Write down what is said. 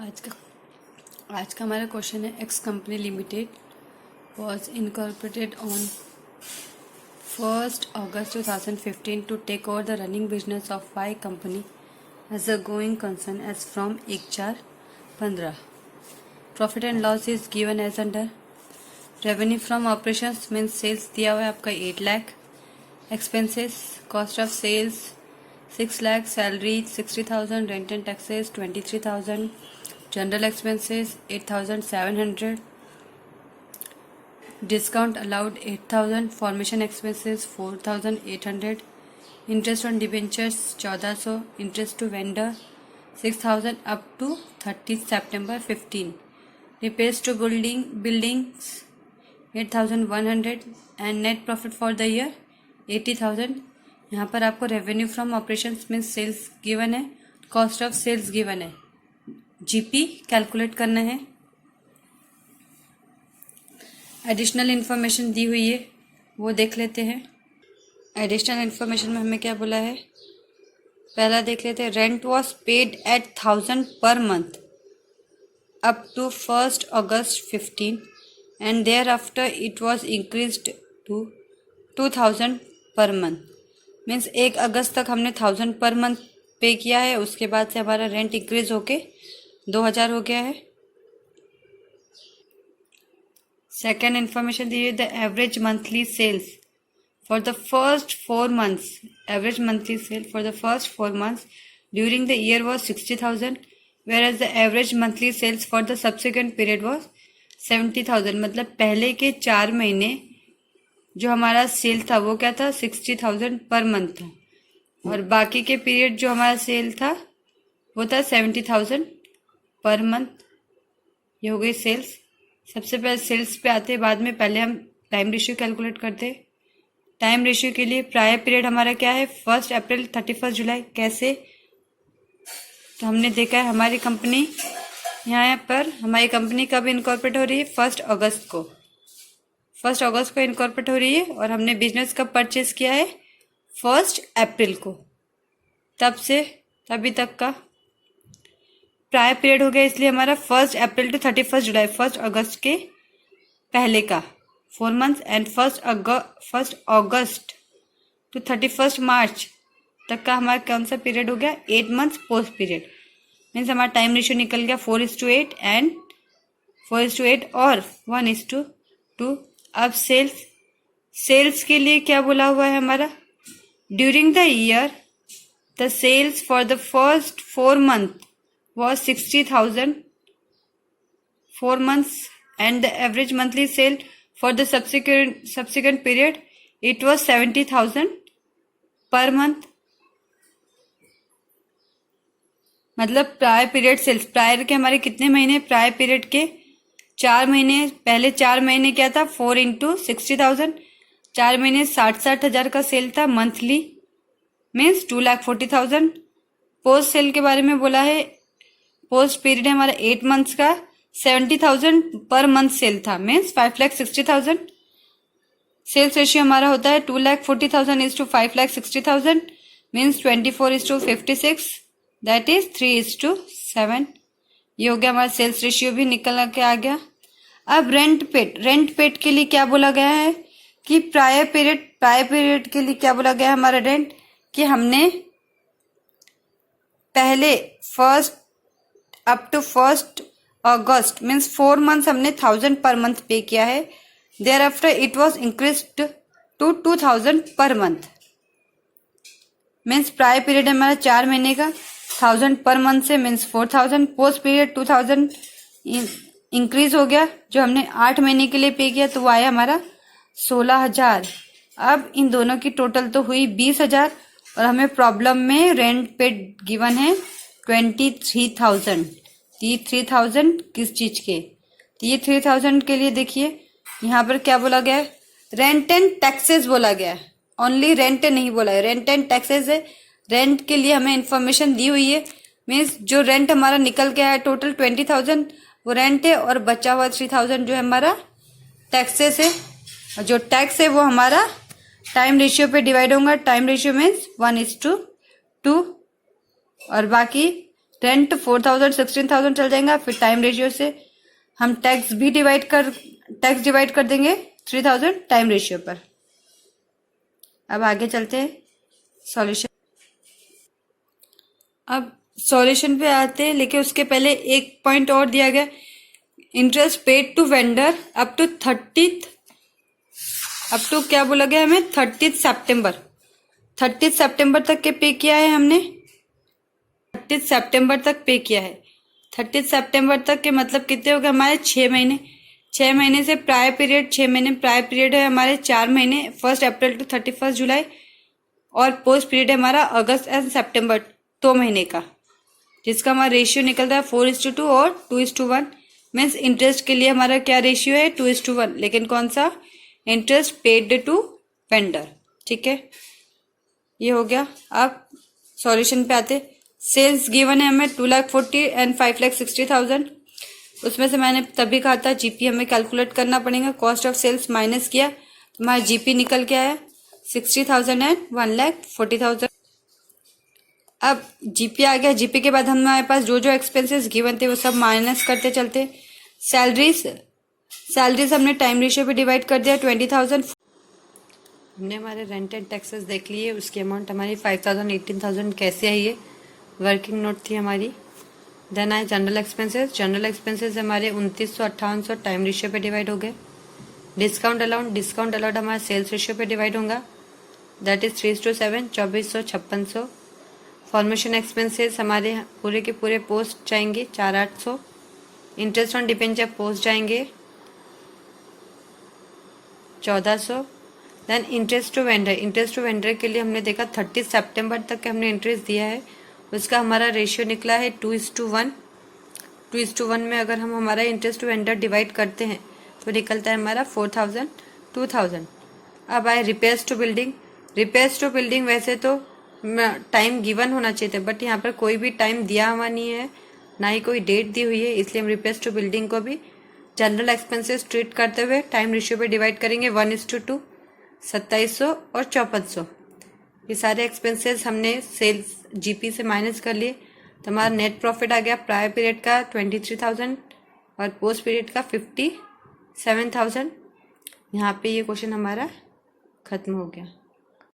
आज का हमारा क्वेश्चन है x company limited was incorporated on 1st August 2015 to take over the running business of Y company as a going concern as from 1/4/15. Profit and loss is given as under. Revenue from operations means sales दिया हुआ है आपका 8 lakh. Expenses cost of sales 6 lakh, salary 60,000, rent and taxes 23,000, general expenses 8,700, discount allowed 8,000, formation expenses 4,800, interest on debentures 1,400, interest to vendor 6,000 up to 30th September 15, repairs to buildings 8,100 and net profit for the year 80,000. यहाँ पर आपको revenue from operations means sales given है, cost of sales given है, GP calculate करना है. Additional information दी हुई है वो देख लेते हैं. एडिशनल इन्फॉर्मेशन में हमें क्या बोला है, पहला देख लेते हैं. Rent was paid at 1,000 per month up to 1st August 15 and thereafter it was increased to 2,000 per month. Means 1 अगस्त तक हमने 1,000 पर मंथ पे किया है, उसके बाद से हमारा रेंट इंक्रीज होके 2,000 हो गया है. सेकेंड इन्फॉर्मेशन दी है the average monthly sales for the first 4 months. Average monthly sale for the first 4 months during the year was 60,000 whereas the average monthly sales for the subsequent period was 70,000. मतलब पहले के 4 महीने जो हमारा cell था वो क्या था, 60,000 पर मंथ था, और बाकी के पीरियड जो हमारा सेल था वो था 70,000 पर मंथ. ये हो गई सेल्स. सबसे पहले सेल्स पे आते हैं, बाद में पहले हम टाइम रेशियो कैलकुलेट करते हैं. टाइम रेशियो के लिए प्रायर पीरियड हमारा क्या है, 1 अप्रैल 31 जुलाई. कैसे, तो हमने देखा है हमारी कंपनी यहाँ पर, हमारी कंपनी कब इनकॉर्पोरेट हो रही है, 1 अगस्त को. 1 अगस्त को इनकॉर्पोरेट हो रही है और हमने बिजनेस कब परचेज किया है, 1 अप्रैल को. तब से तभी तक का प्रायर पीरियड हो गया, इसलिए हमारा 1 अप्रैल टू 31 जुलाई, 1 अगस्त के पहले का 4 months एंड 1 अगस्त टू 31 मार्च तक का हमारा कौन सा पीरियड हो गया, 8 months पोस्ट पीरियड. मीन्स हमारा टाइम रेशियो निकल गया 4:8 एंड 4:8 और 1:2. अब सेल्स के लिए क्या बोला हुआ है हमारा, during the year the sales for the first 4 months was 60,000 4 months and the average monthly sale for the subsequent period it was 70,000 per month. मतलब प्रायर पीरियड सेल्स, प्रायर के हमारे कितने महीने, प्रायर पीरियड के 4 महीने. पहले 4 महीने क्या था, 4 into 60,000, 4 महीने 60,000 का सेल था मंथली, मीन्स 2,40,000. पोस्ट सेल के बारे में बोला है, पोस्ट पीरियड है हमारा 8 months का, 70,000 पर मंथ सेल था, मीन्स 5,60,000. सेल्स रेशियो हमारा होता है 2,40,000 is to 5,60,000 means 24 is to 56, that is 3 is to 7. ये हो गया हमारा सेल्स रेशियो भी निकल के आ गया. अब रेंट पेड के लिए क्या बोला गया है कि प्रायर पीरियड के लिए क्या बोला गया है हमारा रेंट, कि हमने पहले 1 अप टू 1 अगस्त मीन्स 4 months हमने 1,000 पर मंथ पे किया है. Thereafter it was increased to 2,000 per month. Means prior period हमारा 4 महीने का, 1,000 पर मंथ से मीन्स 4,000. पोस्ट पीरियड 2,000 इंक्रीज हो गया, जो हमने 8 महीने के लिए पे किया तो वो आया हमारा 16,000. अब इन दोनों की टोटल तो हुई 20,000 और हमें प्रॉब्लम में रेंट पे गिवन है 23,000. ये 3,000 किस चीज के, तो ये 3,000 के लिए देखिए यहाँ पर क्या बोला गया है, रेंट एंड टैक्सेस बोला गया है. ओनली रेंट नहीं बोला है, रेंट एंड टैक्सेस है. रेंट के लिए हमें इन्फॉर्मेशन दी हुई है, मीन्स जो रेंट हमारा निकल गया है टोटल 20,000 वो रेंट है, और बचा हुआ 3,000 जो है हमारा टैक्सेस है. और जो टैक्स है वो हमारा टाइम रेशियो पे डिवाइड होगा. टाइम रेशियो मीन्स 1:2 और बाकी रेंट 4000 16,000 चल जाएगा। फिर टाइम रेशियो से हम टैक्स डिवाइड कर देंगे 3000 टाइम रेशियो पर। अब आगे चलते हैं सॉल्यूशन। अब सॉल्यूशन पे आते हैं, लेकिन उसके पहले एक पॉइंट और दिया गया, interest paid to vendor up to क्या बोला गया हमें, 30 सितंबर तक के पे किया है हमने, 30 सितंबर तक पे किया है। 30 सितंबर तक के मतलब कितने हो गए हमारे, 6 महीने। 6 महीने से प्रायर पीरियड, 6 महीने प्रायर पीरियड है हमारे 4 महीने, 1 अप्रैल टू 31 जुलाई, और पोस्ट पीरियड है हमारा अगस्त एंड सितंबर, 2 महीने का, जिसका हमारा रेशियो निकलता है 4:2 और 2:1। मीन्स इंटरेस्ट के लिए हमारा क्या रेशियो है, 2:1, लेकिन कौन सा, इंटरेस्ट पेड टू वेंडर। ठीक है, ये हो गया। अब सॉल्यूशन पे आते, सेल्स गिवन है हमें 2,40,000 एंड 5,60,000। उसमें से मैंने तभी कहा था जीपी हमें कैलकुलेट करना पड़ेगा, कॉस्ट ऑफ सेल्स माइनस किया तो हमारा जीपी निकल के आया 60,000 एंड 1,40,000। अब जीपी आ गया, जीपी के बाद हमारे पास जो जो एक्सपेंसेस गिवन थे वो सब माइनस करते चलते। सैलरीज हमने टाइम रेशियो पे डिवाइड कर दिया 20,000। हमने हमारे रेंट एंड टैक्सेस देख लिए, उसकी अमाउंट हमारी 5,000 18,000 कैसे आई है, वर्किंग नोट थी हमारी। देन आए जनरल एक्सपेंसेस हमारे 2,900 टाइम रेशियो पे डिवाइड हो गए। डिस्काउंट अलाउड हमारा सेल्स रेशियो पे डिवाइड होगा, दैट इज 3:7, 2,400 5,600। फॉर्मेशन एक्सपेंसेस हमारे पूरे के पूरे पोस्ट जाएंगे 4,800। इंटरेस्ट ऑन डिबेंचर पोस्ट जाएंगे 1,400। देन इंटरेस्ट टू वेंडर के लिए हमने देखा 30 सितंबर तक हमने इंटरेस्ट दिया है, उसका हमारा रेशियो निकला है 2:1। 2:1 में अगर हम हमारा इंटरेस्ट टू वेंडर डिवाइड करते हैं तो निकलता है हमारा 4,000 2,000। अब आए रिपेयर्स टू बिल्डिंग वैसे तो टाइम गिवन होना चाहिए था, बट यहाँ पर कोई भी टाइम दिया हुआ नहीं है, ना ही कोई डेट दी हुई है, इसलिए हम रिपेयर्स टू बिल्डिंग को भी जनरल एक्सपेंसेस ट्रीट करते हुए टाइम रेशियो पे डिवाइड करेंगे 1:2, 2,700 और 5,400। ये सारे एक्सपेंसेस हमने सेल्स जीपी से माइनस कर लिए, तो हमारा नेट प्रॉफिट आ गया प्रायर पीरियड का 23,000 और पोस्ट पीरियड का 57,000। यहाँ पे ये क्वेश्चन हमारा खत्म हो गया।